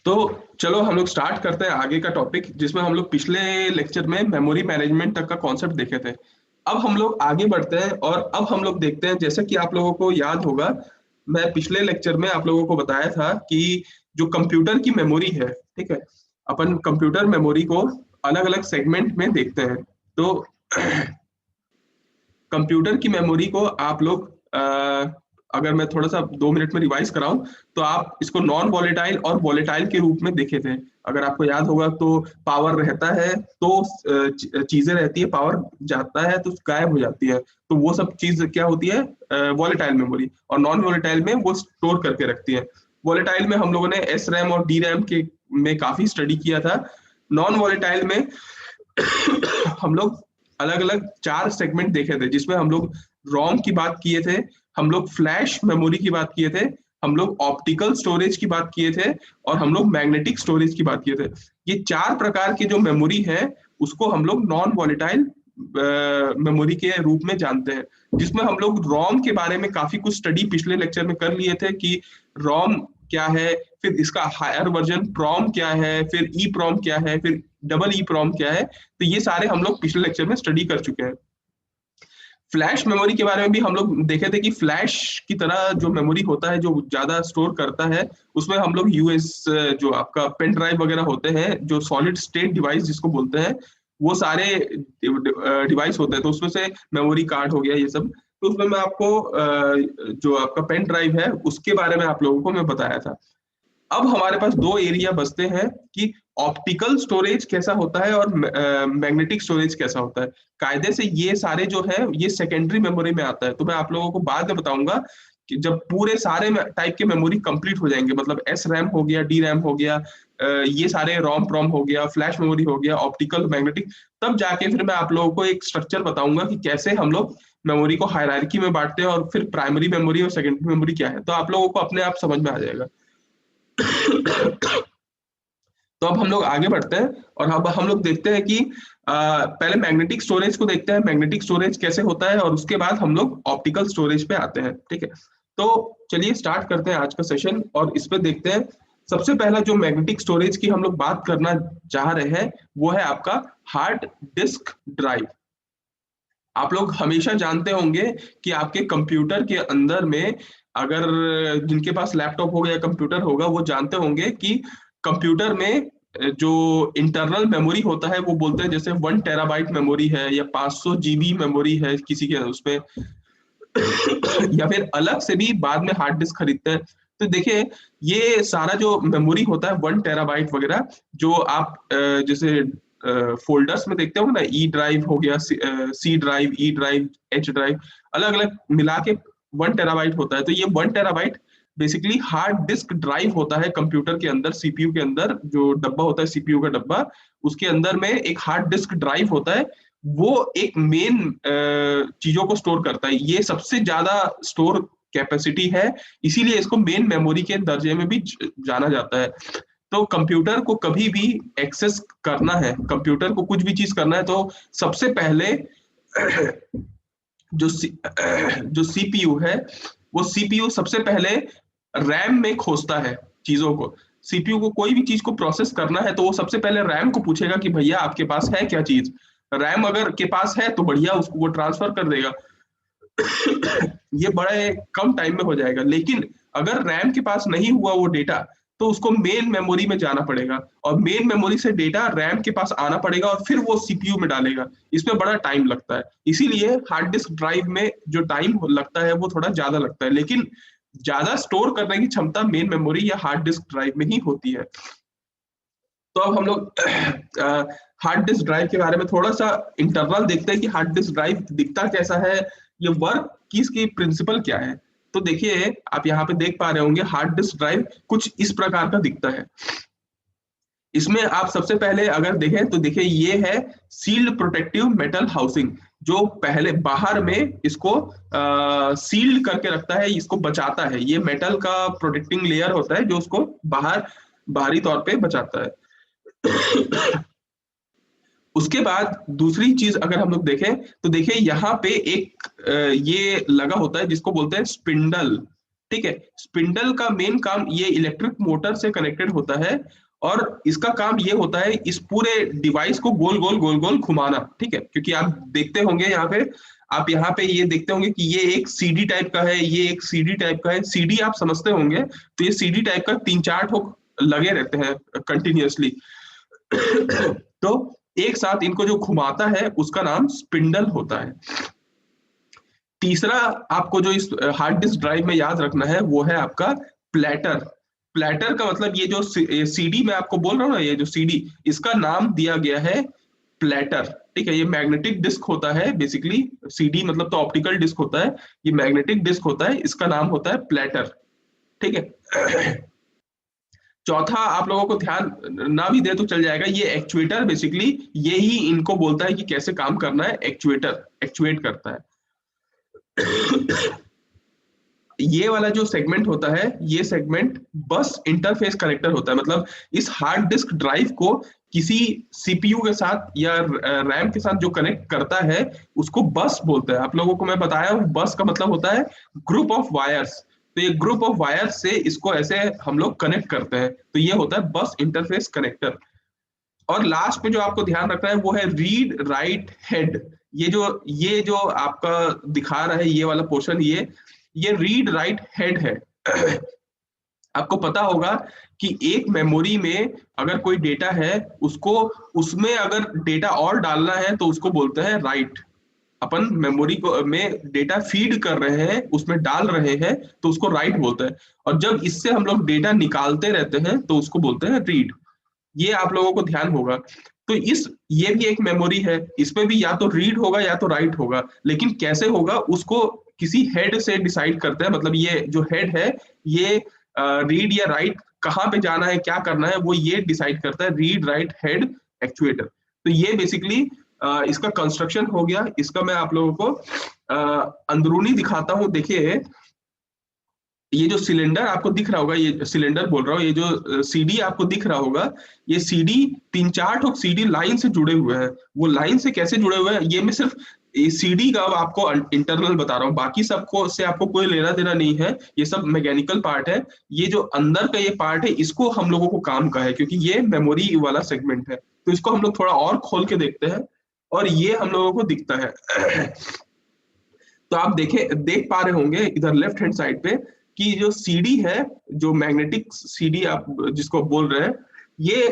तो चलो हम लोग स्टार्ट करते हैं आगे का टॉपिक, जिसमें हम लोग पिछले लेक्चर में मेमोरी मैनेजमेंट तक का कॉन्सेप्ट देखे थे। अब हम लोग आगे बढ़ते हैं और अब हम लोग देखते हैं, जैसे कि आप लोगों को याद होगा, मैं पिछले लेक्चर में आप लोगों को बताया था कि जो कंप्यूटर की मेमोरी है, ठीक है, अपन कंप्यूटर मेमोरी को अलग अलग सेगमेंट में देखते हैं। तो कंप्यूटर की मेमोरी को आप लोग अगर मैं थोड़ा सा 2 मिनट में रिवाइज कराऊं, तो आप इसको नॉन वॉलेटाइल और वॉलेटाइल के रूप में देखे थे। अगर आपको याद होगा तो पावर रहता है तो चीजें रहती है, पावर जाता है तो गायब हो जाती है, तो वो सब चीज क्या होती है वॉलेटाइल मेमोरी। और नॉन वॉलेटाइल में वो स्टोर करके रखती है। वॉलेटाइल में हम लोगों ने एस रैम और डी रैम के में काफी स्टडी किया था। नॉन वॉलेटाइल में हम लोग अलग अलग 4 सेगमेंट देखे थे, जिसमें हम लोग रोम की बात किए थे, हम लोग फ्लैश मेमोरी की बात किए थे, हम लोग ऑप्टिकल स्टोरेज की बात किए थे, और हम लोग मैग्नेटिक स्टोरेज की बात किए थे। ये 4 प्रकार की जो मेमोरी है उसको हम लोग नॉन वॉलेटाइल मेमोरी के रूप में जानते हैं। जिसमें हम लोग रोम के बारे में काफी कुछ स्टडी पिछले लेक्चर में कर लिए थे कि रोम क्या है, फिर इसका हायर वर्जन प्रॉम क्या है, फिर ई प्रॉम क्या है, फिर डबल ई प्रॉम क्या है। तो ये सारे हम लोग पिछले लेक्चर में स्टडी कर चुके हैं। फ्लैश मेमोरी के बारे में भी हम लोग देखे थे कि फ्लैश की तरह जो मेमोरी होता है जो ज्यादा स्टोर करता है, उसमें हम लोग यूएस जो आपका पेन ड्राइव वगैरह होते हैं, जो सॉलिड स्टेट डिवाइस जिसको बोलते हैं, वो सारे डिवाइस होते हैं। तो उसमें से मेमोरी कार्ड हो गया ये सब। तो उसमें मैं आपको जो आपका पेन ड्राइव है उसके बारे में आप लोगों को मैं बताया था। अब हमारे पास 2 एरिया बचते हैं कि ऑप्टिकल स्टोरेज कैसा होता है और मैग्नेटिक स्टोरेज कैसा होता है। कायदे से ये सारे जो है ये सेकेंडरी मेमोरी में आता है, तो मैं आप लोगों को बाद में बताऊंगा कि जब पूरे सारे टाइप के मेमोरी कंप्लीट हो जाएंगे, मतलब एस रैम हो गया, डी रैम हो गया, ये सारे रोम प्रॉम हो गया, फ्लैश मेमोरी हो गया, ऑप्टिकल मैग्नेटिक, तब जाके फिर मैं आप लोगों को एक स्ट्रक्चर बताऊंगा कि कैसे हम लोग मेमोरी को हायरार्की में बांटते हैं और फिर प्राइमरी मेमोरी और सेकेंडरी मेमोरी क्या है, तो आप लोगों को अपने आप समझ में आ जाएगा। तो अब हम लोग आगे बढ़ते हैं और अब हम लोग देखते हैं कि पहले मैग्नेटिक स्टोरेज को देखते हैं, मैग्नेटिक स्टोरेज कैसे होता है, और उसके बाद हम लोग ऑप्टिकल स्टोरेज पे आते हैं। ठीक है, तो चलिए स्टार्ट करते हैं आज का सेशन और इस पे देखते हैं। सबसे पहला जो मैग्नेटिक स्टोरेज की हम लोग बात करना चाह रहे हैं वो है आपका हार्ड डिस्क ड्राइव। आप लोग हमेशा जानते होंगे कि आपके कंप्यूटर के अंदर में, अगर जिनके पास लैपटॉप होगा या कंप्यूटर होगा वो जानते होंगे कि कंप्यूटर में जो इंटरनल मेमोरी होता है वो बोलते हैं, जैसे 1 टेराबाइट मेमोरी है या 500 GB मेमोरी है किसी के उसमें, या फिर अलग से भी बाद में हार्ड डिस्क खरीदते हैं। तो देखिए, ये सारा जो मेमोरी होता है 1 टेराबाइट वगैरह, जो आप जैसे फोल्डर्स में देखते हो ना, ई ड्राइव हो गया, C drive, E drive, H drive, अलग अलग मिला के 1 टेराबाइट होता है। तो ये 1 terabyte basically hard disk drive होता है कंप्यूटर के अंदर। सीपीयू के अंदर जो डब्बा होता है, सीपीयू का डब्बा, उसके अंदर में एक हार्ड डिस्क ड्राइव होता है। वो एक मेन चीजों को स्टोर करता है, ये सबसे ज्यादा स्टोर कैपेसिटी है, इसीलिए इसको मेन मेमोरी के दर्जे में भी जाना जाता है। तो कंप्यूटर को कभी भी एक्सेस करना है, कंप्यूटर को कुछ भी चीज करना है, तो सबसे पहले जो जो सीपीयू है, वो सीपीयू सबसे पहले रैम में खोजता है चीजों को। सीपीयू को कोई भी चीज को प्रोसेस करना है तो वो सबसे पहले रैम को पूछेगा कि भैया आपके पास है क्या चीज। रैम अगर के पास है तो बढ़िया, उसको वो ट्रांसफर कर देगा। ये बड़े कम टाइम में हो जाएगा। लेकिन अगर रैम के पास नहीं हुआ वो डेटा, तो उसको मेन मेमोरी में जाना पड़ेगा, और मेन मेमोरी से डेटा रैम के पास आना पड़ेगा, और फिर वो सीपीयू में डालेगा। इसमें बड़ा टाइम लगता है, इसीलिए हार्ड डिस्क ड्राइव में जो टाइम लगता है वो थोड़ा ज्यादा लगता है, लेकिन ज्यादा स्टोर करने की क्षमता मेन मेमोरी या हार्ड डिस्क ड्राइव में ही होती है। तो अब हम लोग हार्ड डिस्क ड्राइव के बारे में थोड़ा सा इंटरनल देखते हैं कि हार्ड डिस्क ड्राइव दिखता कैसा है, ये वर्क की इसकी प्रिंसिपल क्या है। तो देखिए, आप यहाँ पे देख पा रहे होंगे हार्ड डिस्क ड्राइव कुछ इस प्रकार का दिखता है। इसमें आप सबसे पहले अगर देखें तो देखिए, ये है सील्ड प्रोटेक्टिव मेटल हाउसिंग, जो पहले बाहर में इसको सील्ड करके रखता है, इसको बचाता है। ये मेटल का प्रोटेक्टिंग लेयर होता है जो उसको बाहरी तौर पे बचाता है। उसके बाद दूसरी चीज अगर हम लोग देखें तो देखिए, यहाँ पे एक ये लगा होता है जिसको बोलते हैं स्पिंडल। ठीक है। स्पिंडल का मेन काम ये इलेक्ट्रिक मोटर से कनेक्टेड होता है, और इसका काम ये होता है इस पूरे डिवाइस को गोल गोल गोल गोल घुमाना, ठीक है। क्योंकि आप देखते होंगे यहाँ पे, आप यहाँ पे ये देखते होंगे कि ये एक सीडी टाइप का है, ये एक सीडी टाइप का है। सीडी आप समझते होंगे, तो ये सीडी टाइप का 3-4 ठोक लगे रहते हैं कंटिन्यूअसली। तो एक साथ इनको जो घुमाता है उसका नाम स्पिंडल होता है। तीसरा आपको जो इस हार्ड डिस्क ड्राइव में याद रखना है वो है आपका प्लेटर। प्लेटर का मतलब ये जो सीडी मैं आपको बोल रहा हूँ ना, ये जो सीडी, इसका नाम दिया गया है प्लेटर, ठीक है। ये मैग्नेटिक डिस्क होता है बेसिकली, सीडी मतलब तो ऑप्टिकल डिस्क होता है, ये मैग्नेटिक डिस्क होता है, इसका नाम होता है प्लेटर, ठीक है। चौथा आप लोगों को ध्यान ना भी दे तो चल जाएगा, ये एक्चुएटर बेसिकली ये ही इनको बोलता है कि कैसे काम करना है। एक्चुएटर एक्चुएट करता है। ये वाला जो सेगमेंट होता है, ये सेगमेंट बस इंटरफेस कनेक्टर होता है। मतलब इस हार्ड डिस्क ड्राइव को किसी सीपीयू के साथ या रैम के साथ जो कनेक्ट करता है उसको बस बोलते हैं। आप लोगों को मैं बताया हूँ, बस का मतलब होता है ग्रुप ऑफ वायर्स। तो ये ग्रुप ऑफ वायर्स से इसको ऐसे हम लोग कनेक्ट करते हैं, तो ये होता है बस इंटरफेस कनेक्टर। और लास्ट में जो आपको ध्यान रखना है वो है रीड राइट हेड। ये जो आपका दिखा रहा है ये वाला पोर्शन, ये रीड राइट हेड है। आपको पता होगा कि एक मेमोरी में अगर कोई डेटा है, उसको उसमें अगर डेटा और डालना है तो उसको बोलते हैं राइट। अपन मेमोरी को में डेटा फीड कर रहे हैं, उसमें डाल रहे हैं, तो उसको राइट बोलते हैं। और जब इससे हम लोग डेटा निकालते रहते हैं तो उसको बोलते हैं रीड। ये आप लोगों को ध्यान होगा। तो ये भी एक मेमोरी है, इसमें भी या तो रीड होगा या तो राइट होगा, लेकिन कैसे होगा उसको किसी हेड से डिसाइड करते हैं। मतलब ये जो हेड है, ये रीड या राइट कहाँ पे जाना है, क्या करना है, वो ये डिसाइड करता है, रीड राइट हेड एक्चुएटर। तो ये बेसिकली इसका कंस्ट्रक्शन हो गया। इसका मैं आप लोगों को अंदरूनी दिखाता हूँ। देखिए, ये जो सिलेंडर आपको दिख रहा होगा, ये सिलेंडर बोल रहा हूँ, ये जो सीडी आपको दिख रहा होगा, ये सीडी 3-4 ठोक सीडी लाइन से जुड़े हुए हैं। वो लाइन से कैसे जुड़े हुए हैं, ये मैं सिर्फ सीडी का आपको इंटरनल बता रहा हूँ, बाकी सबको से आपको कोई लेना देना नहीं है, ये सब मैकेनिकल पार्ट है। ये जो अंदर का ये पार्ट है, इसको हम लोगों को काम का है, क्योंकि ये मेमोरी वाला सेगमेंट है। तो इसको हम लोग थोड़ा और खोल के देखते हैं, और ये हम लोगों को दिखता है। तो आप देख पा रहे होंगे इधर लेफ्ट हैंड साइड पे कि जो सीडी है, जो मैग्नेटिक सीडी आप जिसको बोल रहे हैं, ये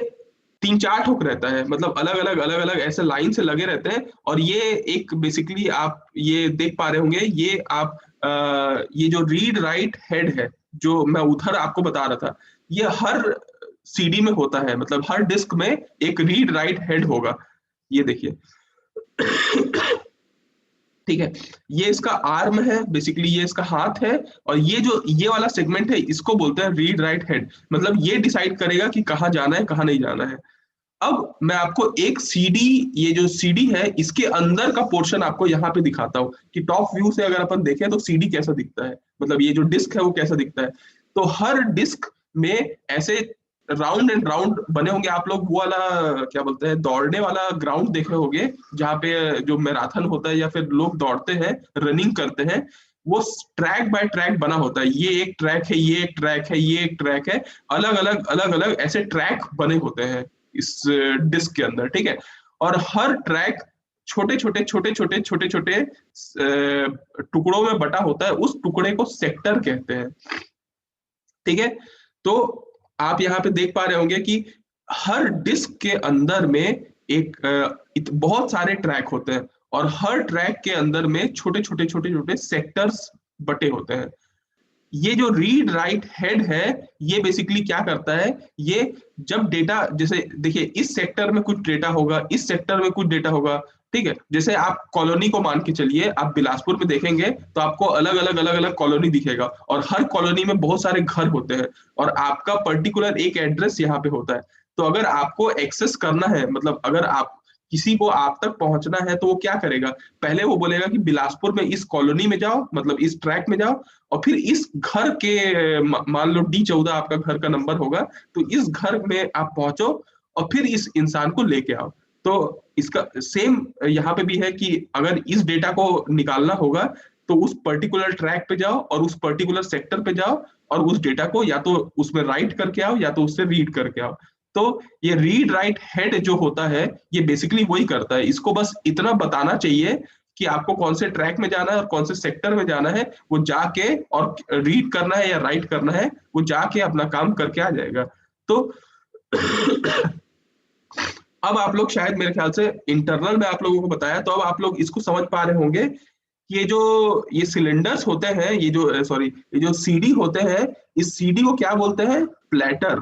3-4 ठोक रहता है। मतलब अलग अलग ऐसे लाइन से लगे रहते हैं। और ये एक बेसिकली आप ये देख पा रहे होंगे, ये जो रीड राइट हेड है, जो मैं उधर आपको बता रहा था, ये हर सीडी में होता है। मतलब हर डिस्क में एक रीड राइट हेड होगा, ये देखिए। ठीक है, ये इसका आर्म है बेसिकली, ये इसका हाथ है। और ये वाला सेगमेंट है, इसको बोलते हैं रीड राइट हेड। मतलब ये डिसाइड करेगा कि कहाँ जाना है, कहाँ नहीं जाना है। अब मैं आपको एक सीडी, ये जो सीडी है, इसके अंदर का पोर्शन आपको यहाँ पे दिखाता हूँ कि टॉप व्यू से अगर अपन देखें तो सीडी कैसा दिखता है, मतलब ये जो डिस्क है वो कैसा दिखता है। तो हर डिस्क में ऐसे राउंड एंड राउंड बने होंगे। आप लोग वो वाला क्या बोलते हैं, दौड़ने वाला ग्राउंड देखे होंगे, जहाँ पे जो मैराथन होता है या फिर लोग दौड़ते हैं, रनिंग करते हैं, वो ट्रैक बाय ट्रैक बना होता है। ये एक ट्रैक है, ये एक ट्रैक है, ये एक ट्रैक है, अलग अलग ऐसे ट्रैक बने होते हैं इस डिस्क के अंदर, ठीक है। और हर ट्रैक छोटे छोटे टुकड़ों में बटा होता है। उस टुकड़े को सेक्टर कहते हैं, ठीक है। तो आप यहाँ पे देख पा रहे होंगे कि हर डिस्क के अंदर में बहुत सारे ट्रैक होते हैं, और हर ट्रैक के अंदर में छोटे छोटे सेक्टर्स बटे होते हैं। ये जो रीड राइट हेड है, ये बेसिकली क्या करता है, ये जब डेटा, जैसे देखिए इस सेक्टर में कुछ डेटा होगा, इस सेक्टर में कुछ डेटा होगा, ठीक है। जैसे आप कॉलोनी को मान के चलिए, आप बिलासपुर में देखेंगे तो आपको अलग अलग कॉलोनी दिखेगा, और हर कॉलोनी में बहुत सारे घर होते हैं, और आपका पर्टिकुलर एक एड्रेस यहाँ पे होता है। तो अगर आपको एक्सेस करना है, मतलब अगर आप किसी को आप तक पहुंचना है, तो वो क्या करेगा, पहले वो बोलेगा कि बिलासपुर में इस कॉलोनी में जाओ, मतलब इस ट्रैक में जाओ, और फिर इस घर के मान लो D14 आपका घर का नंबर होगा, तो इस घर में आप पहुंचो और फिर इस इंसान को लेके आओ। तो इसका सेम यहाँ पे भी है कि अगर इस डेटा को निकालना होगा तो उस पर्टिकुलर ट्रैक पे जाओ और उस पर्टिकुलर सेक्टर पे जाओ और उस डेटा को या तो उसमें राइट करके आओ या तो उससे रीड करके आओ। तो ये रीड राइट हेड जो होता है ये बेसिकली वही करता है। इसको बस इतना बताना चाहिए कि आपको कौन से ट्रैक में जाना है और कौन से सेक्टर में जाना है, वो जाके और रीड करना है या राइट करना है, वो जाके अपना काम करके आ जाएगा। तो अब आप लोग शायद मेरे ख्याल से इंटरनल में आप लोगों को बताया, तो अब आप लोग इसको समझ पा रहे होंगे कि ये सिलेंडर्स होते हैं, ये जो सॉरी ये जो सीडी होते हैं, इस सीडी को क्या बोलते हैं? प्लेटर।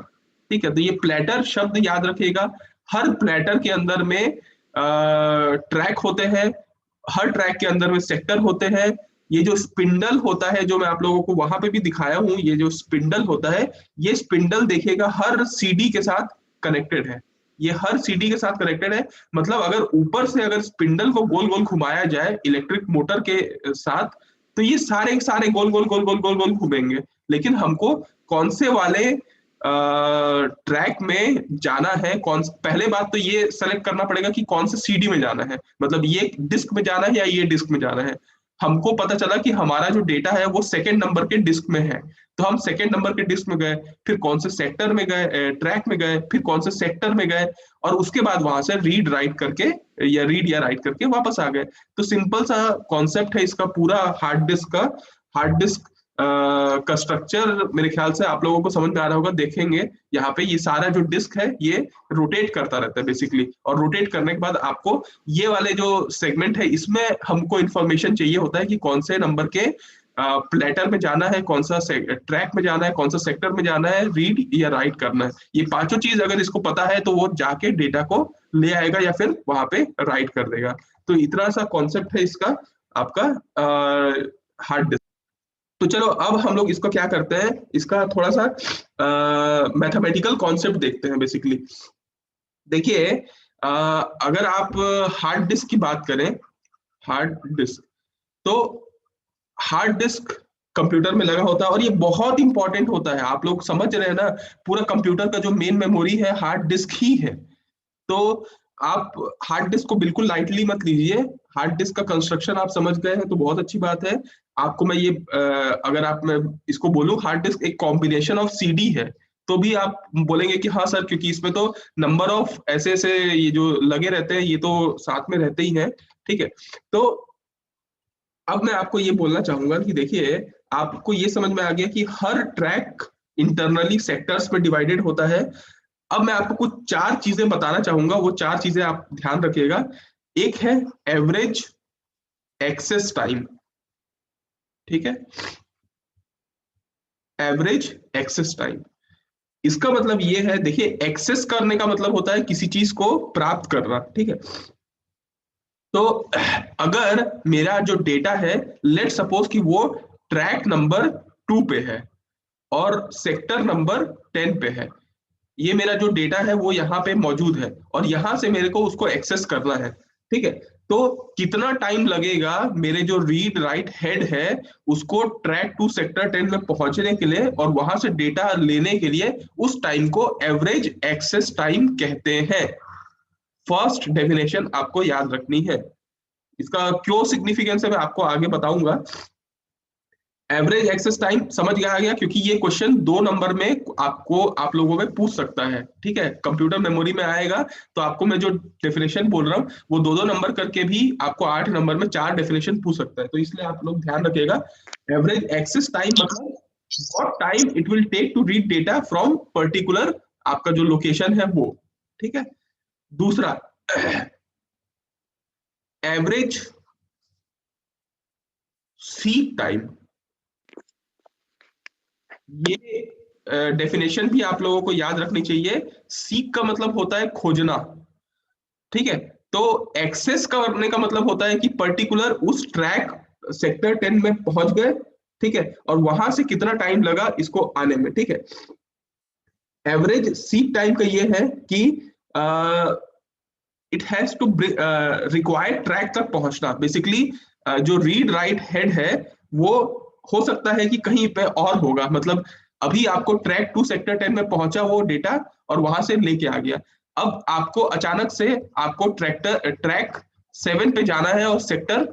ठीक है, तो ये प्लेटर शब्द याद रखिएगा। हर प्लेटर के अंदर में ट्रैक होते हैं, हर ट्रैक के अंदर में सेक्टर होते हैं। ये जो स्पिंडल होता है जो मैं आप लोगों को वहां पे भी दिखाया हूं, ये जो स्पिंडल होता है, ये स्पिंडल देखिएगा हर सीडी के साथ कनेक्टेड है। ये हर सीडी के साथ कनेक्टेड है, मतलब अगर ऊपर से अगर स्पिंडल को गोल गोल घुमाया जाए इलेक्ट्रिक मोटर के साथ, तो ये सारे के सारे गोल गोल गोल गोल गोल गोल घूमेंगे। लेकिन हमको कौन से वाले ट्रैक में जाना है, पहले बात तो ये सेलेक्ट करना पड़ेगा कि कौन से सीडी में जाना है, मतलब ये डिस्क में जाना है या ये डिस्क में जाना है। हमको पता चला कि हमारा जो डेटा है वो सेकंड नंबर के डिस्क में है, तो हम सेकंड नंबर के डिस्क में गए, फिर कौन से सेक्टर में गए, ट्रैक में गए, फिर कौन से सेक्टर में गए, और उसके बाद वहां से रीड राइट करके या रीड या राइट करके वापस आ गए। तो सिंपल सा कॉन्सेप्ट है इसका पूरा हार्ड डिस्क का। हार्ड डिस्क का स्ट्रक्चर मेरे ख्याल से आप लोगों को समझ में आ रहा होगा। देखेंगे यहाँ पे ये सारा जो डिस्क है ये रोटेट करता रहता है बेसिकली, और रोटेट करने के बाद आपको ये वाले जो सेगमेंट है इसमें हमको इंफॉर्मेशन चाहिए होता है कि कौन से नंबर के प्लेटर में जाना है, कौन सा ट्रैक में जाना है, कौन सा सेक्टर में जाना है, रीड या राइट करना है। ये पांचों चीज अगर इसको पता है तो वो जाके डेटा को ले आएगा या फिर वहां पे राइट कर देगा। तो इतना सा कॉन्सेप्ट है इसका आपका हार्ड डिस्क। तो चलो अब हम लोग इसको क्या करते हैं, इसका थोड़ा सा मैथमेटिकल कॉन्सेप्ट देखते हैं बेसिकली। देखिए अगर आप हार्ड डिस्क की बात करें, हार्ड डिस्क, तो हार्ड डिस्क कंप्यूटर में लगा होता है और ये बहुत इंपॉर्टेंट होता है। आप लोग समझ रहे हैं ना, पूरा कंप्यूटर का जो मेन मेमोरी है हार्ड डिस्क ही है। तो आप हार्ड डिस्क को बिल्कुल लाइटली मत लीजिए। हार्ड डिस्क का कंस्ट्रक्शन आप समझ गए हैं तो बहुत अच्छी बात है। आपको मैं ये अगर आप मैं इसको बोलूं हार्ड डिस्क एक कॉम्बिनेशन ऑफ सीडी है, तो भी आप बोलेंगे कि हाँ सर, क्योंकि इसमें तो नंबर ऑफ ऐसे ऐसे ये जो लगे रहते हैं ये तो साथ में रहते ही हैं। ठीक है, तो अब मैं आपको ये बोलना चाहूंगा कि देखिए आपको ये समझ में आ गया कि हर ट्रैक इंटरनली सेक्टर्स में डिवाइडेड होता है। अब मैं आपको कुछ चार चीजें बताना चाहूंगा, वो चार चीजें आप ध्यान रखिएगा। एक है एवरेज एक्सेस टाइम। ठीक है, एवरेज एक्सेस टाइम, इसका मतलब ये है, देखिए एक्सेस करने का मतलब होता है किसी चीज को प्राप्त करना। ठीक है, तो अगर मेरा जो डेटा है, लेट सपोज कि वो ट्रैक नंबर 2 पे है और सेक्टर नंबर 10 पे है, ये मेरा जो डेटा है वो यहाँ पे मौजूद है और यहाँ से मेरे को उसको एक्सेस करना है। ठीक है, तो कितना टाइम लगेगा मेरे जो रीड राइट हेड है उसको ट्रैक 2 सेक्टर 10 में पहुंचने के लिए और वहां से डेटा लेने के लिए, उस टाइम को एवरेज एक्सेस टाइम कहते हैं। फर्स्ट डेफिनेशन आपको याद रखनी है। इसका क्यों सिग्निफिकेंस है मैं आपको आगे बताऊंगा। एवरेज एक्सेस टाइम समझ गया आ गया, क्योंकि ये क्वेश्चन 2 नंबर में आपको आप लोगों में पूछ सकता है। ठीक है, कंप्यूटर मेमोरी में आएगा तो आपको मैं जो डेफिनेशन बोल रहा हूँ वो 2 नंबर करके भी आपको 8 नंबर में 4 डेफिनेशन पूछ सकता है। तो इसलिए आप लोग ध्यान रखिएगा, एवरेज एक्सेस टाइम मतलब what time it will take to read data from particular आपका जो लोकेशन है वो। ठीक है, दूसरा एवरेज सीक टाइम, ये डेफिनेशन भी आप लोगों को याद रखनी चाहिए। सीक का मतलब होता है खोजना। ठीक है, तो एक्सेस करने का मतलब होता है कि पर्टिकुलर उस ट्रैक सेक्टर 10 में पहुंच गए। ठीक है, और वहां से कितना टाइम लगा इसको आने में। ठीक है, एवरेज सीक टाइम का ये है कि it has to required track तक पहुंचना। बेसिकली जो रीड राइट हेड है वो हो सकता है कि कहीं पे और होगा, मतलब अभी आपको ट्रैक 2 सेक्टर 10 में पहुंचा वो डेटा और वहां से लेके आ गया। अब आपको अचानक से आपको ट्रैक 7 पे जाना है और सेक्टर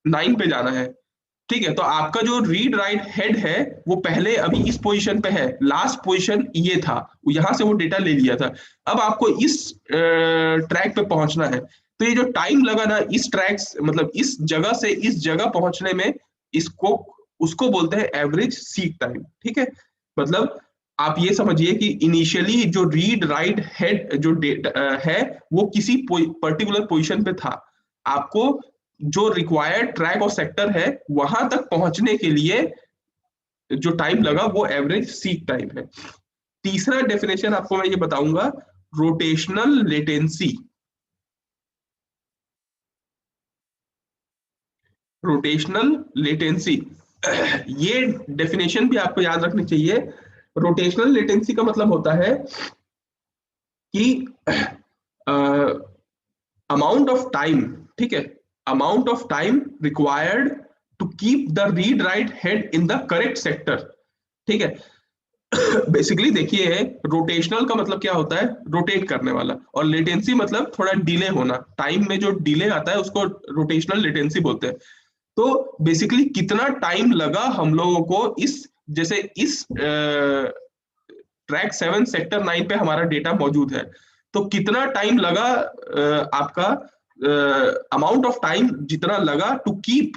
9 पे जाना है, ठीक है। तो आपका जो रीड राइट हेड है वो पहले अभी इस पोजीशन पे है, लास्ट पोजीशन ये था, यहां से वो डेटा ले लिया था। अब आपको इस ट्रैक पे पहुंचना है, तो ये जो टाइम लगा ना इस ट्रैक मतलब इस जगह से इस जगह पहुंचने में, इसको उसको बोलते हैं एवरेज सीक टाइम, ठीक है। मतलब आप ये समझिए कि इनिशियली जो रीड राइट हेड जो डेटा है वो किसी पर्टिकुलर पोजीशन पे था, आपको जो रिक्वायर्ड ट्रैक और सेक्टर है वहां तक पहुंचने के लिए जो टाइम लगा वो एवरेज सीक टाइम है। तीसरा डेफिनेशन आपको मैं ये बताऊंगा, रोटेशनल लेटेंसी। रोटेशनल लेटेंसी ये डेफिनेशन भी आपको याद रखनी चाहिए। रोटेशनल लेटेंसी का मतलब होता है कि अमाउंट ऑफ टाइम, ठीक है, amount of time required to keep the read write head in the correct sector, ठीक है। बेसिकली देखिए, रोटेशनल का मतलब क्या होता है, रोटेट करने वाला, और लेटेंसी मतलब थोड़ा डिले होना, टाइम में जो डिले आता है उसको रोटेशनल लेटेंसी बोलते हैं। तो बेसिकली कितना टाइम लगा हम लोगों को इस, जैसे इस ट्रैक 7 सेक्टर 9 पे हमारा डेटा मौजूद है, तो कितना टाइम लगा आपका अमाउंट ऑफ टाइम जितना लगा to keep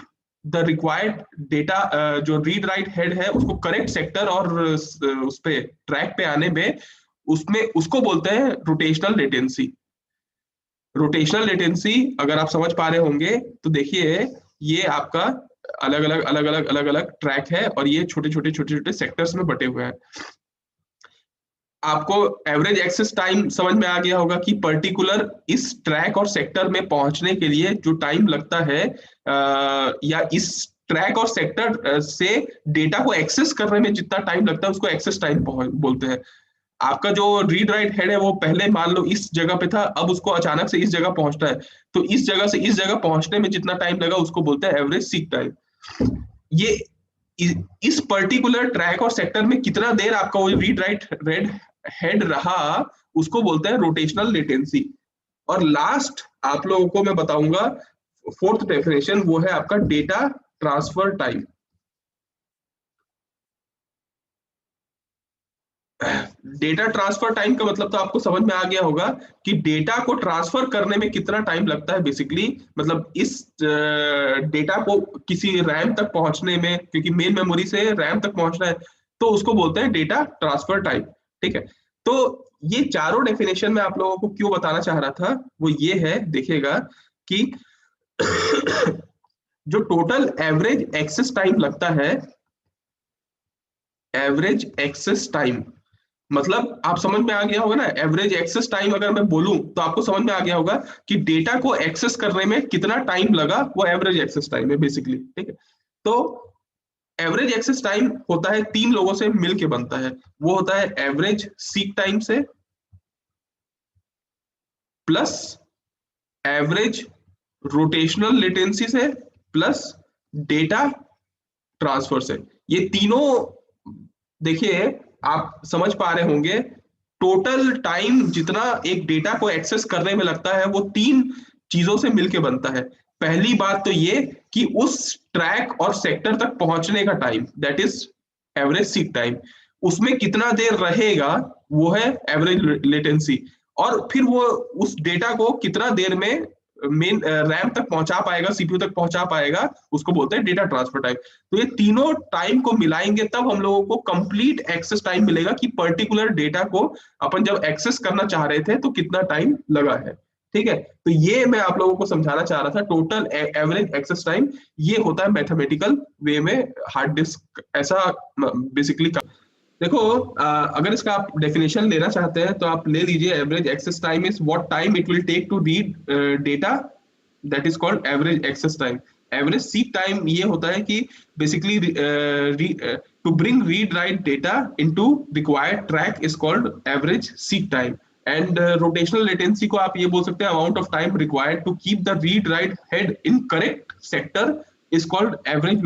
the required data, जो रीड राइट हेड है उसको करेक्ट सेक्टर और उस पे ट्रैक पे आने में, उसमें उसको बोलते हैं रोटेशनल लेटेंसी। रोटेशनल लेटेंसी अगर आप समझ पा रहे होंगे तो देखिए, ये आपका अलग अलग ट्रैक है और ये छोटे छोटे सेक्टर्स में बटे हुए हैं। आपको एवरेज एक्सेस टाइम समझ में आ गया होगा कि पर्टिकुलर इस ट्रैक और सेक्टर में पहुंचने के लिए जो टाइम लगता है, या इस ट्रैक और सेक्टर से डेटा को एक्सेस करने में जितना टाइम लगता है उसको एक्सेस टाइम बोलते हैं। आपका जो रीड राइट हेड है वो पहले मान लो इस जगह पे था, अब उसको अचानक से इस जगह पहुंचना है, तो इस जगह से इस जगह पहुंचने में जितना टाइम लगा उसको बोलते हैं एवरेज सीक टाइम। ये इस पर्टिकुलर ट्रैक और सेक्टर में कितना देर आपका वो रीड राइट रेड हेड रहा उसको बोलते हैं रोटेशनल लेटेंसी। और लास्ट आप लोगों को मैं बताऊंगा फोर्थ डेफिनेशन, वो है आपका data transfer time. Data transfer time का मतलब तो आपको समझ में आ गया होगा कि डेटा को ट्रांसफर करने में कितना टाइम लगता है बेसिकली, मतलब इस डेटा को किसी रैम तक पहुंचने में, क्योंकि मेन मेमोरी से रैम तक पहुंचना है, तो उसको बोलते हैं डेटा ट्रांसफर टाइम, ठीक है। तो ये चारों डेफिनेशन में आप लोगों को क्यों बताना चाह रहा था वो ये है, देखिएगा कि जो टोटल एवरेज एक्सेस टाइम लगता है, एवरेज एक्सेस टाइम मतलब आप समझ में आ गया होगा ना, एवरेज एक्सेस टाइम अगर मैं बोलूं तो आपको समझ में आ गया होगा कि डेटा को एक्सेस करने में कितना टाइम लगा, वो एवरेज एक्सेस टाइम है बेसिकली, ठीक है। तो एवरेज एक्सेस टाइम होता है 3 लोगों से मिलके बनता है, वो होता है एवरेज सीक टाइम से, प्लस एवरेज रोटेशनल लेटेंसी से, प्लस डेटा ट्रांसफर से। ये तीनों देखिए आप समझ पा रहे होंगे, टोटल टाइम जितना एक डेटा को एक्सेस करने में लगता है वो 3 चीजों से मिलके बनता है। पहली बात तो ये कि उस ट्रैक और सेक्टर तक पहुंचने का time, that is average seek time, उसमें कितना देर रहेगा वो है एवरेज लेटेंसी, और फिर वो उस डेटा को कितना देर में मेन रैम तक पहुंचा पाएगा, सीपीयू तक पहुंचा पाएगा, उसको बोलते हैं डेटा ट्रांसफर टाइम। तो ये तीनों टाइम को मिलाएंगे तब हम लोगों को कंप्लीट एक्सेस टाइम मिलेगा कि पर्टिकुलर डेटा को अपन जब एक्सेस करना चाह रहे थे तो कितना टाइम लगा है, ठीक है। तो ये मैं आप लोगों को समझाना चाह रहा था, टोटल एवरेज एक्सेस टाइम ये होता है मैथमेटिकल वे में, हार्ड डिस्क ऐसा बेसिकली। देखो अगर इसका आप डेफिनेशन लेना चाहते हैं तो आप ले लीजिए, average access time is what time it will take to read data, that is called average access time. Average seek time ये होता है कि basically to bring read write data into required track is called average seek time. And rotational latency को आप ये बोल सकते हैं amount of time required to keep the read write head in correct sector is called average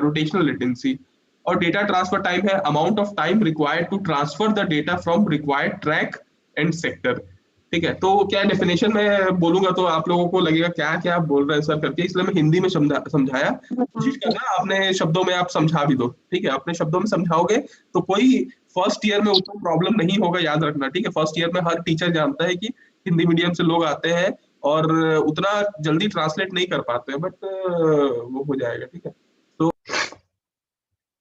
rotational latency. और data transfer time है amount of time required to transfer the data from required track and sector. ठीक है, तो क्या definition में बोलूंगा तो आप लोगों को लगेगा क्या क्या आप बोल रहे हैं सर करके, इसलिए मैं हिंदी में समझाया। कोशिश करना अपने शब्दों में आप समझा भी दो, ठीक है, अपने शब्दों में समझाओगे तो कोई फर्स्ट ईयर में उतना प्रॉब्लम नहीं होगा, याद रखना, ठीक है। फर्स्ट ईयर में हर टीचर जानता है कि हिंदी मीडियम से लोग आते हैं और उतना जल्दी ट्रांसलेट नहीं कर पाते हैं, बट वो हो जाएगा, ठीक है। तो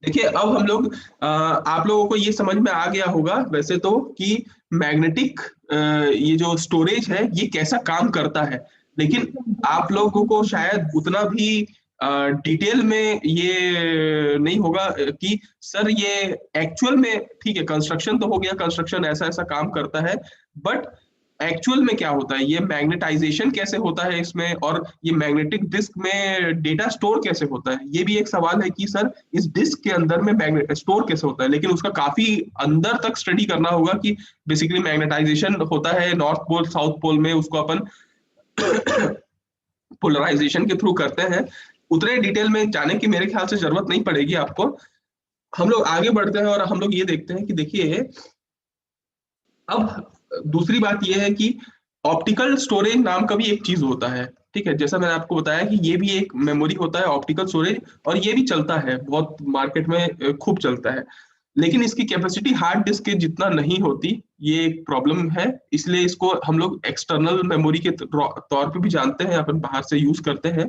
देखिए अब हम लोग आप लोगों को ये समझ में आ गया होगा वैसे तो कि मैग्नेटिक ये जो स्टोरेज है ये कैसा काम करता है, लेकिन आप लोगों को शायद उतना भी डिटेल में ये नहीं होगा कि सर ये एक्चुअल में, ठीक है, कंस्ट्रक्शन तो हो गया, कंस्ट्रक्शन ऐसा ऐसा काम करता है, बट एक्चुअल में क्या होता है, ये मैग्नेटाइजेशन कैसे होता है इसमें, और ये मैग्नेटिक डिस्क में डेटा स्टोर कैसे होता है, ये भी एक सवाल है कि सर इस डिस्क के अंदर में मैग्नेट स्टोर कैसे होता है, लेकिन उसका काफी अंदर तक स्टडी करना होगा कि बेसिकली मैग्नेटाइजेशन होता है नॉर्थ पोल साउथ पोल में, उसको अपन पोलराइजेशन के थ्रू करते हैं। उतने डिटेल में जाने की मेरे ख्याल से जरूरत नहीं पड़ेगी आपको। हम लोग आगे बढ़ते हैं और हम लोग ये देखते हैं कि देखिए अब दूसरी बात यह है कि ऑप्टिकल स्टोरेज नाम का भी एक चीज होता है, ठीक है, जैसा मैंने आपको बताया कि ये भी एक मेमोरी होता है ऑप्टिकल स्टोरेज, और ये भी चलता है बहुत मार्केट में खूब चलता है, लेकिन इसकी कैपेसिटी हार्ड डिस्क के जितना नहीं होती, ये एक प्रॉब्लम है, इसलिए इसको हम लोग एक्सटर्नल मेमोरी के तौर पे भी जानते हैं, अपन बाहर से यूज करते हैं।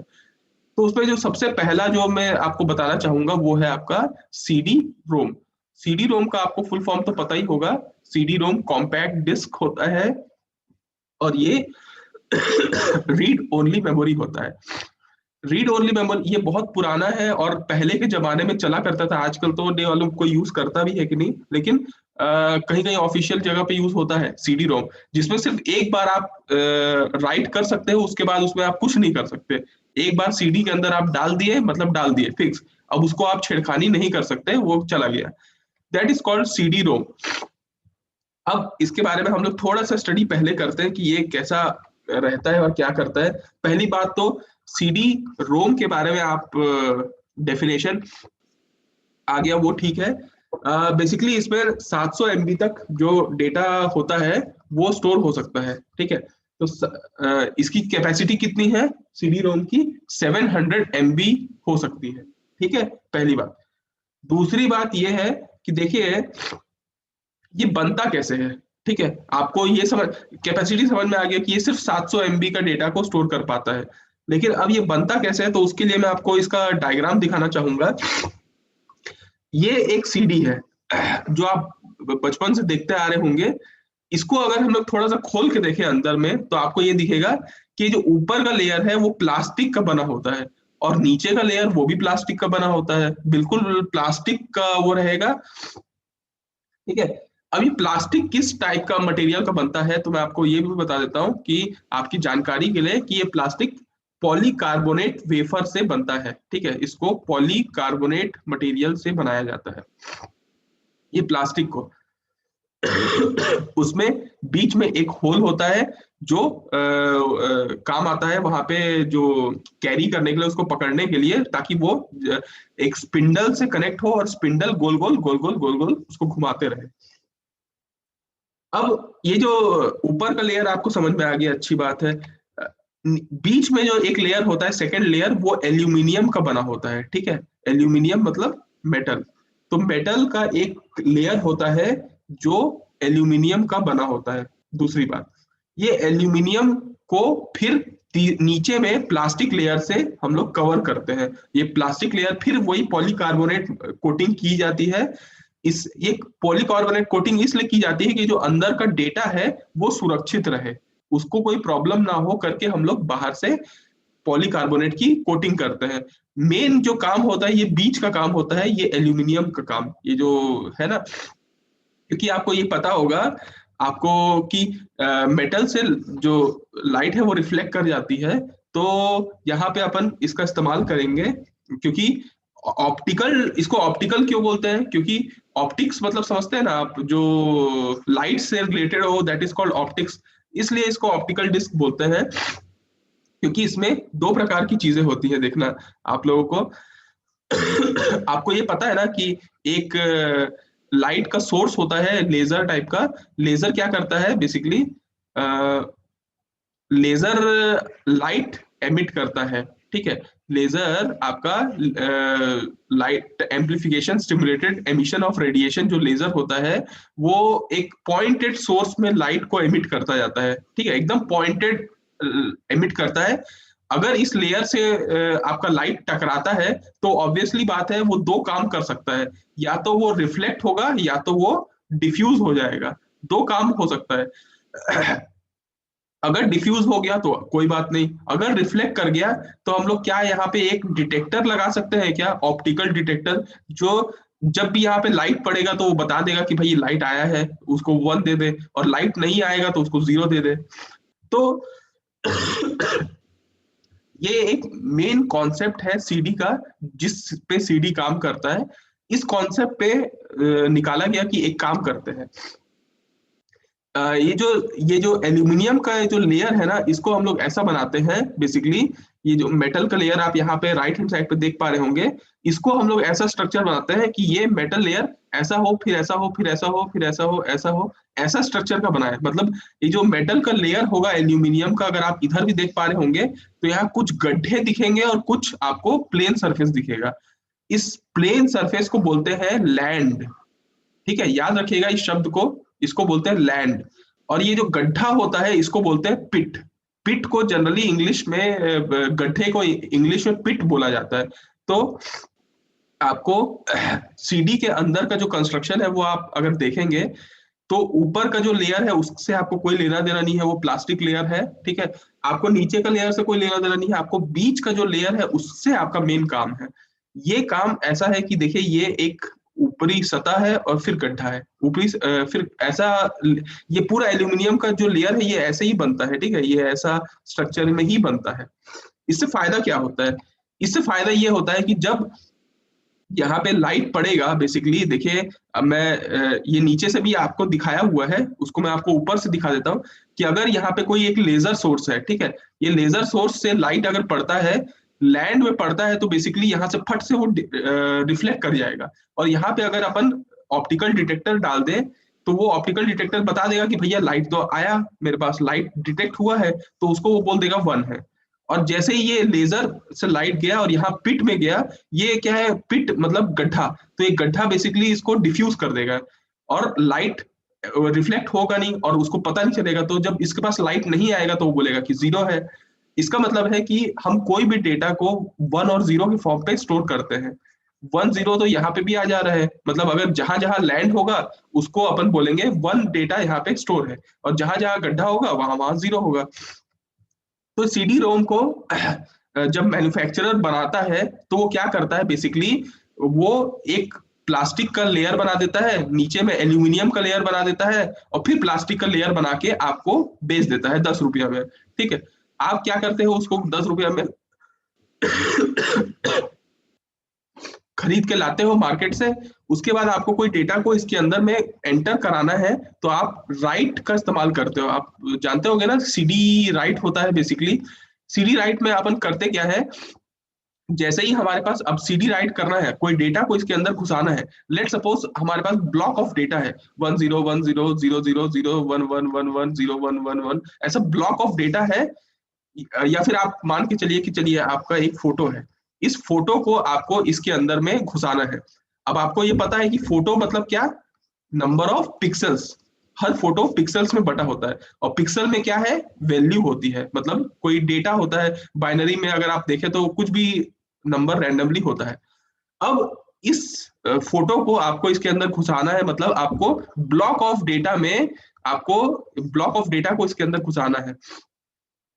तो उसमें जो सबसे पहला जो मैं आपको बताना चाहूंगा वो है आपका सीडी रोम। सीडी रोम का आपको फुल फॉर्म तो पता ही होगा, सीडी रोम कॉम्पैक्ट डिस्क होता है, और ये रीड ओनली मेमोरी होता है। रीड ओनली मेमोरी ये बहुत पुराना है और पहले के जमाने में चला करता था, आजकल तो डे वालों को यूज करता भी है कि नहीं, लेकिन कहीं कहीं ऑफिशियल जगह पे यूज होता है सीडी रोम, जिसमें सिर्फ एक बार आप राइट कर सकते हो, उसके बाद उसमें आप कुछ नहीं कर सकते। एक बार सीडी के अंदर आप डाल दिए मतलब डाल दिए फिक्स, अब उसको आप छेड़खानी नहीं कर सकते, वो चला गया। That is called CD ROM. अब इसके बारे में हम लोग थोड़ा सा स्टडी पहले करते हैं कि ये कैसा रहता है और क्या करता है। पहली बात तो सीडी रोम के बारे में आप डेफिनेशन आ गया वो ठीक है। बेसिकली इसमें 700 MB तक जो डेटा होता है वो स्टोर हो सकता है, ठीक है। तो इसकी कैपेसिटी कितनी है सीडी रोम की, 700 MB हो सकती है, ठीक है, पहली बात। दूसरी बात ये है कि देखिए ये बनता कैसे है, ठीक है, आपको ये समझ कैपेसिटी समझ में आ गया कि ये सिर्फ 700 MB का डेटा को स्टोर कर पाता है, लेकिन अब ये बनता कैसे है, तो उसके लिए मैं आपको इसका डायग्राम दिखाना चाहूंगा। ये एक सीडी है जो आप बचपन से देखते आ रहे होंगे। इसको अगर हम लोग थोड़ा सा खोल के देखें अंदर में तो आपको ये दिखेगा कि जो ऊपर का लेयर है वो प्लास्टिक का बना होता है, और नीचे का लेयर वो भी प्लास्टिक का बना होता है, बिल्कुल प्लास्टिक का वो रहेगा, ठीक है। अभी प्लास्टिक किस टाइप का मटेरियल का बनता है तो मैं आपको ये भी बता देता हूँ कि आपकी जानकारी के लिए कि ये प्लास्टिक पॉलीकार्बोनेट वेफर से बनता है, ठीक है, इसको पॉलीकार्बोनेट मटेरियल से बनाया जाता है ये प्लास्टिक को। उसमें बीच में एक होल होता है जो काम आता है वहां पे जो कैरी करने के लिए, उसको पकड़ने के लिए, ताकि वो एक स्पिंडल से कनेक्ट हो और स्पिंडल गोल गोल गोल गोल गोल गोल उसको घुमाते रहे। अब ये जो ऊपर का लेयर आपको समझ में आ गया, अच्छी बात है। बीच में जो एक लेयर होता है सेकंड लेयर, वो एल्यूमिनियम का बना होता है, ठीक है, एल्यूमिनियम मतलब मेटल। तो मेटल का एक लेयर होता है जो एल्यूमिनियम का बना होता है। दूसरी बात, ये एल्यूमिनियम को फिर नीचे में प्लास्टिक लेयर से हम लोग कवर करते हैं, ये प्लास्टिक लेयर फिर वही पॉलीकार्बोनेट कोटिंग की जाती है। इस ये पॉलीकार्बोनेट कोटिंग इसलिए की जाती है कि जो अंदर का डेटा है वो सुरक्षित रहे, उसको कोई प्रॉब्लम ना हो करके हम लोग बाहर से पॉलीकार्बोनेट की कोटिंग करते हैं। मेन जो काम होता है ये बीच का काम होता है, ये एल्यूमिनियम का काम, ये जो है ना, क्योंकि आपको ये पता होगा आपको कि मेटल से जो लाइट है वो रिफ्लेक्ट कर जाती है, तो यहाँ पे अपन इसका इस्तेमाल करेंगे, क्योंकि ऑप्टिकल, इसको ऑप्टिकल क्यों बोलते हैं, क्योंकि ऑप्टिक्स मतलब समझते हैं ना आप, जो लाइट से रिलेटेड हो दैट इज कॉल्ड ऑप्टिक्स, इसलिए इसको ऑप्टिकल डिस्क बोलते हैं। क्योंकि इसमें दो प्रकार की चीजें होती है, देखना आप लोगों को आपको ये पता है ना कि एक लाइट का सोर्स होता है लेजर टाइप का। लेजर क्या करता है बेसिकली, लेजर लाइट एमिट करता है, ठीक है। लेजर आपका light amplification stimulated emission of radiation, जो लेजर होता है वो एक पॉइंटेड सोर्स में लाइट को एमिट करता जाता है, ठीक है, एकदम पॉइंटेड एमिट करता है। अगर इस लेयर से आपका लाइट टकराता है तो ऑब्वियसली बात है वो दो काम कर सकता है, या तो वो रिफ्लेक्ट होगा या तो वो डिफ्यूज हो जाएगा, दो काम हो सकता है। अगर डिफ्यूज हो गया तो कोई बात नहीं, अगर रिफ्लेक्ट कर गया तो हम लोग क्या यहाँ पे एक डिटेक्टर लगा सकते हैं क्या, ऑप्टिकल डिटेक्टर, जो जब भी यहाँ पे लाइट पड़ेगा तो वो बता देगा कि भाई लाइट आया है, उसको 1 दे दे, और लाइट नहीं आएगा तो उसको 0 दे दे। तो ये एक मेन कॉन्सेप्ट है सीडी का, जिस पे सीडी काम करता है। इस कॉन्सेप्ट पे निकाला गया कि एक काम करते हैं, ये जो एल्यूमिनियम का जो लेयर है ना, इसको हम लोग ऐसा बनाते हैं बेसिकली, ये जो मेटल का लेयर आप यहाँ पे राइट हैंड साइड पे देख पा रहे होंगे, इसको हम लोग ऐसा स्ट्रक्चर बनाते हैं कि ये मेटल लेयर ऐसा हो, फिर ऐसा हो, फिर ऐसा हो, फिर ऐसा हो, ऐसा हो, ऐसा स्ट्रक्चर का बना है। मतलब ये जो मेटल का लेयर होगा एल्यूमिनियम का, अगर आप इधर भी देख पा रहे होंगे तो यहाँ कुछ गड्ढे दिखेंगे और कुछ आपको प्लेन सरफेस दिखेगा। इस प्लेन सरफेस को बोलते हैं लैंड, ठीक है, याद रखिएगा इस शब्द को, इसको बोलते हैं लैंड। और ये जो गड्ढा होता है इसको बोलते हैं पिट। पिट को जनरली इंग्लिश में, गड्ढे को इंग्लिश में पिट बोला जाता है। तो आपको सीडी के अंदर का जो कंस्ट्रक्शन है वो आप अगर देखेंगे तो ऊपर का जो लेयर है उससे आपको कोई लेना देना नहीं है, वो प्लास्टिक लेयर है, ठीक है। आपको नीचे का लेयर से कोई लेना देना नहीं है, आपको बीच का जो लेयर है उससे आपका मेन काम है। ये काम ऐसा है कि देखिए ये एक ऊपरी सतह है और फिर गड्ढा है, ऊपरी फिर ऐसा, ये पूरा एल्यूमिनियम का जो लेयर है ये ऐसे ही बनता है, ठीक है, ये ऐसा स्ट्रक्चर में ही बनता है। इससे फायदा क्या होता है, इससे फायदा ये होता है कि जब यहाँ पे लाइट पड़ेगा, बेसिकली देखिए, अब मैं ये नीचे से भी आपको दिखाया हुआ है, उसको मैं आपको ऊपर से दिखा देता हूँ कि अगर यहाँ पे कोई एक लेजर सोर्स है, ठीक है, ये लेजर सोर्स से लाइट अगर पड़ता है, लैंड में पड़ता है, तो बेसिकली यहाँ से फट से वो रिफ्लेक्ट कर जाएगा। और यहाँ पे अगर अपन ऑप्टिकल डिटेक्टर डाल दें तो वो ऑप्टिकल डिटेक्टर बता देगा कि भैया लाइट तो आया, मेरे पास लाइट डिटेक्ट हुआ है, तो उसको वो बोल देगा 1 है। और जैसे ही ये लेजर से लाइट गया और यहाँ पिट में गया, ये क्या है, पिट मतलब गड्ढा, तो एक गड्ढा बेसिकली इसको डिफ्यूज कर देगा और लाइट रिफ्लेक्ट होगा नहीं और उसको पता नहीं चलेगा। तो जब इसके पास लाइट नहीं आएगा तो वो बोलेगा कि 0 है। इसका मतलब है कि हम कोई भी डेटा को 1 और 0 के फॉर्म पे स्टोर करते हैं। 1 0 तो यहाँ पे भी आ जा रहा है, मतलब अगर जहां जहां लैंड होगा उसको अपन बोलेंगे 1 डेटा यहाँ पे स्टोर है, और जहां जहां गड्ढा होगा वहां वहां 0 होगा। तो सीडी रोम को जब मैन्युफैक्चरर बनाता है तो वो क्या करता है बेसिकली, वो एक प्लास्टिक का लेयर बना देता है, नीचे में एल्यूमिनियम का लेयर बना देता है, और फिर प्लास्टिक का लेयर बना के आपको बेच देता है 10 रुपया में, ठीक है। आप क्या करते हो, उसको 10 रुपया में खरीद के लाते हो मार्केट से। उसके बाद आपको कोई डेटा को इसके अंदर में एंटर कराना है तो आप राइट का इस्तेमाल करते हो। आप जानते होंगे ना, सीडी राइट होता है बेसिकली। सीडी राइट में अपन करते क्या है, जैसे ही हमारे पास अब सीडी राइट करना है, कोई डेटा को इसके अंदर घुसाना है, लेट सपोज हमारे पास ब्लॉक ऑफ डेटा है 1010000111110111, ऐसा ब्लॉक ऑफ डेटा है। या फिर आप मान के चलिए कि चलिए आपका एक फोटो है, इस फोटो को आपको इसके अंदर में घुसाना है। अब आपको ये पता है कि फोटो मतलब क्या, number of pixels, her photo pixels में बटा होता है, और पिक्सल में क्या है, वैल्यू होती है, मतलब कोई डेटा होता है। बाइनरी में अगर आप देखें तो कुछ भी नंबर रैंडमली होता है। अब इस फोटो को आपको इसके अंदर घुसाना है, मतलब आपको ब्लॉक ऑफ डेटा में, आपको ब्लॉक ऑफ डेटा को इसके अंदर घुसाना है।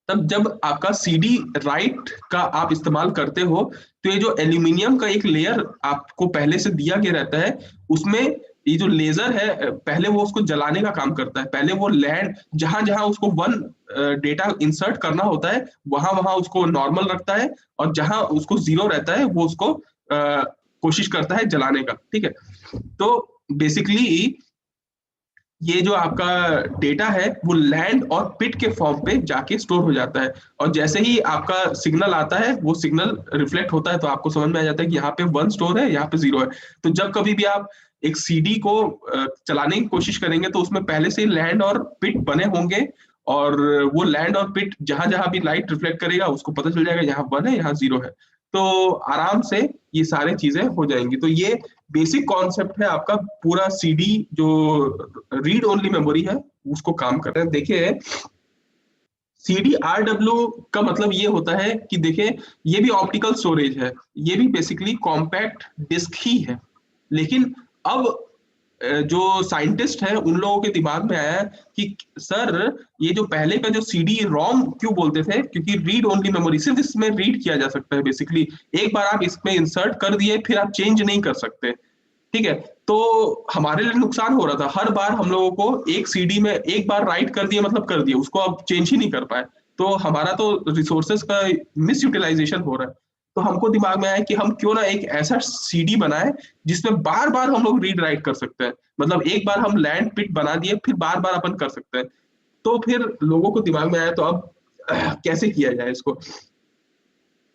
तब जब आपका सीडी राइट का आप इस्तेमाल करते हो तो ये जो एल्यूमिनियम का एक लेयर आपको पहले से दिया गया रहता है, उसमें ये जो लेजर है पहले वो उसको जलाने का काम करता है। पहले वो लैंड जहां जहां उसको 1 डेटा इंसर्ट करना होता है वहां वहां उसको नॉर्मल रखता है, और जहां उसको 0 रहता है वो उसको कोशिश करता है जलाने का, ठीक है। तो बेसिकली ये जो आपका डेटा है वो लैंड और पिट के फॉर्म पे जाके स्टोर हो जाता है, और जैसे ही आपका सिग्नल आता है वो सिग्नल रिफ्लेक्ट होता है, तो आपको समझ में आ जाता है कि यहाँ पे 1 स्टोर है, यहाँ पे 0 है। तो जब कभी भी आप एक सीडी को चलाने की कोशिश करेंगे तो उसमें पहले से लैंड और पिट बने होंगे, और वो लैंड और पिट जहां जहां भी लाइट रिफ्लेक्ट करेगा उसको पता चल जाएगा यहाँ 1 है यहाँ 0 है, तो आराम से ये सारे चीजें हो जाएंगी। तो ये बेसिक कॉन्सेप्ट है आपका पूरा सीडी जो रीड ओनली मेमोरी है उसको काम कर रहे हैं। देखिए सीडी आरडब्ल्यू का मतलब ये होता है कि देखिए ये भी ऑप्टिकल स्टोरेज है, ये भी बेसिकली कॉम्पैक्ट डिस्क ही है, लेकिन अब जो साइंटिस्ट है उन लोगों के दिमाग में आया कि सर ये जो पहले का जो सीडी रोम क्यों बोलते थे, क्योंकि रीड ओनली मेमोरी सिर्फ इसमें रीड किया जा सकता है बेसिकली, एक बार आप इसमें इंसर्ट कर दिए फिर आप चेंज नहीं कर सकते, ठीक है। तो हमारे लिए नुकसान हो रहा था, हर बार हम लोगों को एक सीडी में एक बार राइट कर दिया मतलब कर दिया, उसको अब चेंज ही नहीं कर पाए, तो हमारा तो रिसोर्सेज का मिस यूटिलाइजेशन हो रहा है। तो हमको दिमाग में आया कि हम क्यों ना एक ऐसा सीडी बनाए जिसमें बार बार हम लोग रीड राइट कर सकते हैं, मतलब एक बार हम लैंड पिट बना दिए फिर बार बार अपन कर सकते हैं। तो फिर लोगों को दिमाग में आया तो अब कैसे किया जाए इसको।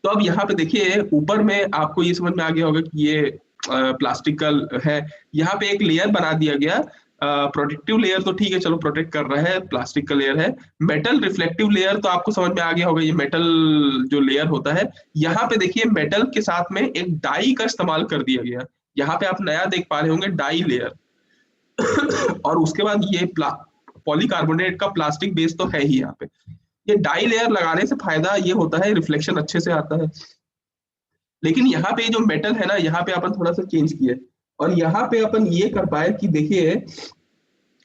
तो अब यहाँ पे देखिए ऊपर में आपको ये समझ में आ गया होगा कि ये प्लास्टिक का है, यहाँ पे एक लेयर बना दिया गया, प्रोटेक्टिव लेयर तो ठीक है चलो प्रोटेक्ट कर रहा है, प्लास्टिक का लेयर है। मेटल रिफ्लेक्टिव लेयर तो आपको समझ में आ गया होगा, ये मेटल जो लेयर होता है, यहाँ पे देखिए मेटल के साथ में एक डाई का इस्तेमाल कर दिया गया, यहाँ पे आप नया देख पा रहे होंगे डाई लेयर और उसके बाद ये पॉलीकार्बोनेट का प्लास्टिक बेस तो है ही यहाँ पे। ये डाई लेयर लगाने से फायदा ये होता है रिफ्लेक्शन अच्छे से आता है, लेकिन यहाँ पे जो मेटल है ना यहाँ पे अपन थोड़ा सा चेंज किए और यहाँ पे अपन ये कर पाए कि देखिए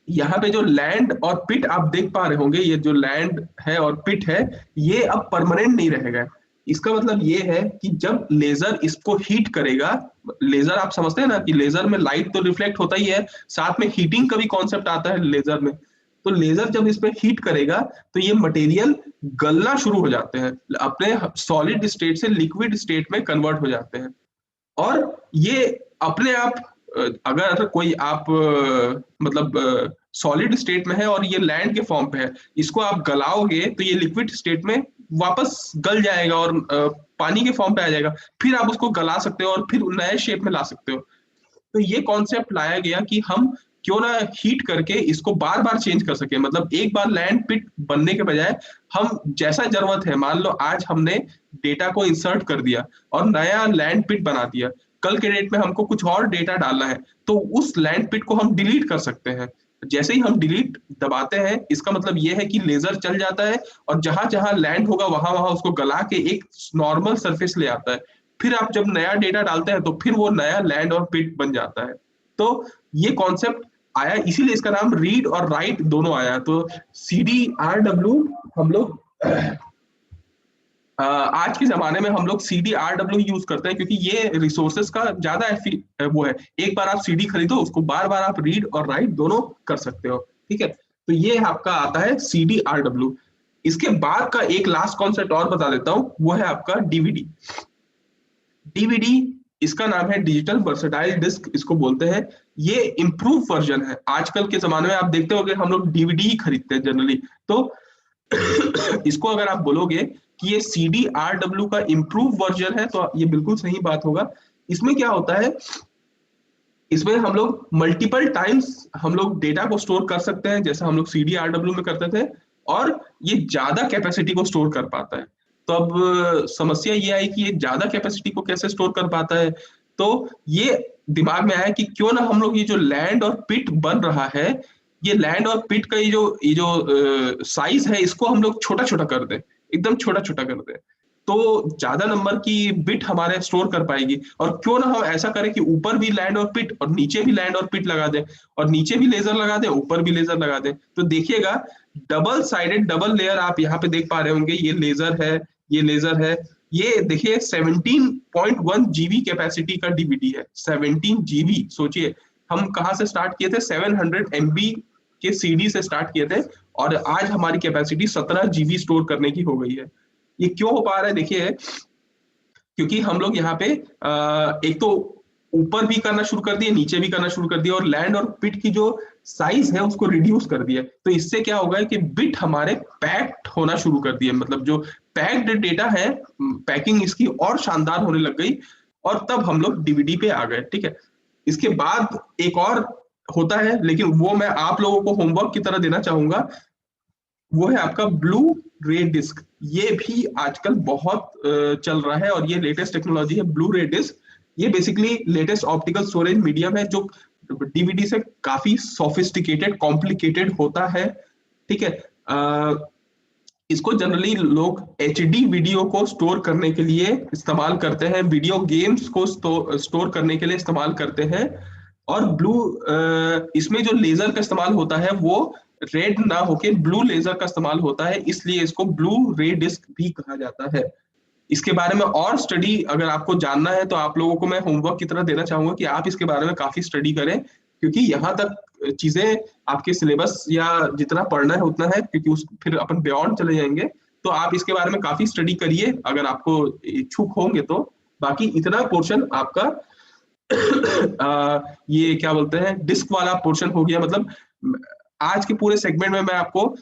यहाँ पे जो लैंड और पिट आप देख पा रहे होंगे, ये जो लैंड है और पिट है ये अब परमानेंट नहीं रहेगा। इसका मतलब ये है कि जब लेजर इसको हीट करेगा, लेजर आप समझते हैं ना कि लेजर में लाइट तो रिफ्लेक्ट होता ही है, साथ में हीटिंग का भी कॉन्सेप्ट आता है लेजर में। तो लेजर जब इस पे हीट करेगा तो ये मटेरियल गलना शुरू हो जाते हैं, अपने सॉलिड स्टेट से लिक्विड स्टेट में कन्वर्ट हो जाते हैं। और ये अपने आप अगर कोई आप मतलब सॉलिड स्टेट में है और ये लैंड के फॉर्म पे है, इसको आप गलाओगे तो ये लिक्विड स्टेट में वापस गल जाएगा और पानी के फॉर्म पे आ जाएगा, फिर आप उसको गला सकते हो और फिर नए शेप में ला सकते हो। तो ये कॉन्सेप्ट लाया गया कि हम क्यों ना हीट करके इसको बार बार चेंज कर सके, मतलब एक बार लैंड पिट बनने के बजाय हम जैसा जरूरत है, मान लो आज हमने डेटा को इंसर्ट कर दिया और नया लैंड पिट बना दिया, कल के डेट में हमको कुछ और डेटा डालना है तो उस लैंड पिट को हम डिलीट कर सकते हैं। जैसे ही हम डिलीट दबाते हैं इसका मतलब ये है कि लेजर चल जाता है और जहां जहां लैंड होगा वहां वहां उसको गला के एक नॉर्मल सरफेस ले आता है, फिर आप जब नया डेटा डालते हैं तो फिर वो नया लैंड और पिट बन जाता है। तो ये कॉन्सेप्ट आया, इसीलिए इसका नाम रीड और राइट दोनों आया। तो सीडी आरडब्ल्यू हम लोग आज के जमाने में हम लोग सीडी आरडब्ल्यू यूज करते हैं क्योंकि ये रिसोर्सेस का ज्यादा वो है, एक बार आप सीडी खरीदो उसको बार बार आप रीड और राइट दोनों कर सकते हो, ठीक है। तो ये आपका आता है सीडी आरडब्ल्यू। इसके बाद का एक लास्ट कॉन्सेप्ट और बता देता हूं, वो है आपका डीवीडी। डीवीडी इसका नाम है डिजिटल वर्सेटाइल डिस्क इसको बोलते हैं, ये इम्प्रूव वर्जन है। आजकल के जमाने में आप देखते हो कि हम लोग डीवीडी ही खरीदते हैं जनरली, तो इसको अगर आप बोलोगे कि ये सीडी आरडब्ल्यू का इम्प्रूव वर्जन है तो ये बिल्कुल सही बात होगा। इसमें क्या होता है, इसमें हम लोग मल्टीपल टाइम्स हम लोग डेटा को स्टोर कर सकते हैं जैसा हम लोग सीडी आरडब्ल्यू में करते थे, और ये ज्यादा कैपेसिटी को स्टोर कर पाता है। तो अब समस्या ये आई कि ये ज्यादा कैपेसिटी को कैसे स्टोर कर पाता है, तो ये दिमाग में आया कि क्यों ना हम लोग ये जो लैंड और पिट बन रहा है, ये लैंड और पिट का ये जो साइज है इसको हम लोग छोटा छोटा कर दें, एकदम छोटा छोटा कर दें, तो ज्यादा नंबर की बिट हमारे स्टोर कर पाएगी। और क्यों ना हम ऐसा करें कि ऊपर भी लैंड और पिट और नीचे भी लैंड और पिट लगा दें, और नीचे भी लेजर लगा दें ऊपर भी लेजर लगा दें, तो देखिएगा डबल साइडेड डबल लेयर आप यहाँ पे देख पा रहे होंगे, ये लेजर है ये लेजर है, ये देखिए 17.1 जीबी कैपेसिटी का डीवीडी है। 17 जीबी, सोचिए हम कहाँ से स्टार्ट किए थे, 700 MB के सीडी से स्टार्ट किए थे और आज हमारी कैपेसिटी 17 जीबी स्टोर करने की हो गई है। ये क्यों हो पा रहा है, देखिए क्योंकि हम लोग यहाँ पे एक तो ऊपर भी करना शुरू कर दिए नीचे भी करना शुरू कर दिया और लैंड और पिट की जो साइज है उसको रिड्यूस कर दिया। तो इससे क्या होगा कि बिट हमारे पैक्ड होना शुरू कर दिए, मतलब जो पैक्ड डेटा है पैकिंग इसकी और शानदार होने लग गई, और तब हम लोग डीवीडी पे आ गए, ठीक है। इसके बाद एक और होता है लेकिन वो मैं आप लोगों को होमवर्क की तरह देना चाहूंगा, वो है आपका ब्लू रे डिस्क। ये भी आजकल बहुत चल रहा है और ये लेटेस्ट टेक्नोलॉजी है ब्लू रे डिस्क। ये basically latest optical storage medium है जो डीवीडी से काफी सोफिस्टिकेटेड कॉम्प्लिकेटेड होता है, ठीक है। इसको जनरली लोग एचडी वीडियो को स्टोर करने के लिए इस्तेमाल करते हैं, वीडियो गेम्स को स्टोर करने के लिए इस्तेमाल करते हैं। और ब्लू इसमें जो लेजर का इस्तेमाल होता है वो रेड ना होके ब्लू लेजर का इस्तेमाल होता है, इसलिए इसको ब्लू रे डिस्क भी कहा जाता है। इसके बारे में और स्टडी अगर आपको जानना है तो आप लोगों को मैं होमवर्क की तरह देना चाहूंगा कि आप इसके बारे में काफी स्टडी करें, क्योंकि यहाँ तक चीजें आपके सिलेबस या जितना पढ़ना है उतना है, क्योंकि उस फिर अपन बियॉन्ड चले जाएंगे। तो आप इसके बारे में काफी स्टडी करिए अगर आपको इच्छुक होंगे तो। बाकी इतना पोर्शन आपका ये क्या बोलते हैं डिस्क वाला पोर्शन हो गया। मतलब आज के पूरे सेगमेंट में मैं आपको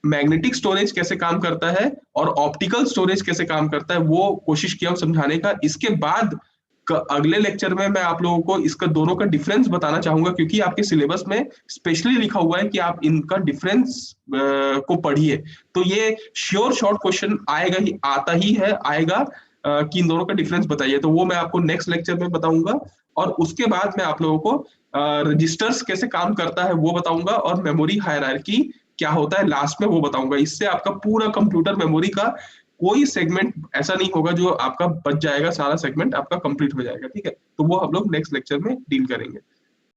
मैग्नेटिक स्टोरेज कैसे काम करता है और ऑप्टिकल स्टोरेज कैसे काम करता है वो कोशिश किया हूं समझाने का। इसके बाद अगले लेक्चर में मैं आप लोगों को इसका दोनों का डिफरेंस बताना चाहूंगा, क्योंकि आपके सिलेबस में स्पेशली लिखा हुआ है कि आप इनका डिफरेंस को पढ़िए। तो ये श्योर शॉर्ट क्वेश्चन आएगा ही, आता ही है आएगा कि इन दोनों का डिफरेंस बताइए। तो वो मैं आपको नेक्स्ट लेक्चर में बताऊंगा। और उसके बाद मैं आप लोगों को रजिस्टर्स कैसे काम करता है वो बताऊंगा, और मेमोरी हायरार्की क्या होता है लास्ट में वो बताऊंगा। इससे आपका पूरा कंप्यूटर मेमोरी का कोई सेगमेंट ऐसा नहीं होगा जो आपका बच जाएगा, सारा सेगमेंट आपका कंप्लीट हो जाएगा, ठीक है। तो वो हम लोग नेक्स्ट लेक्चर में डील करेंगे।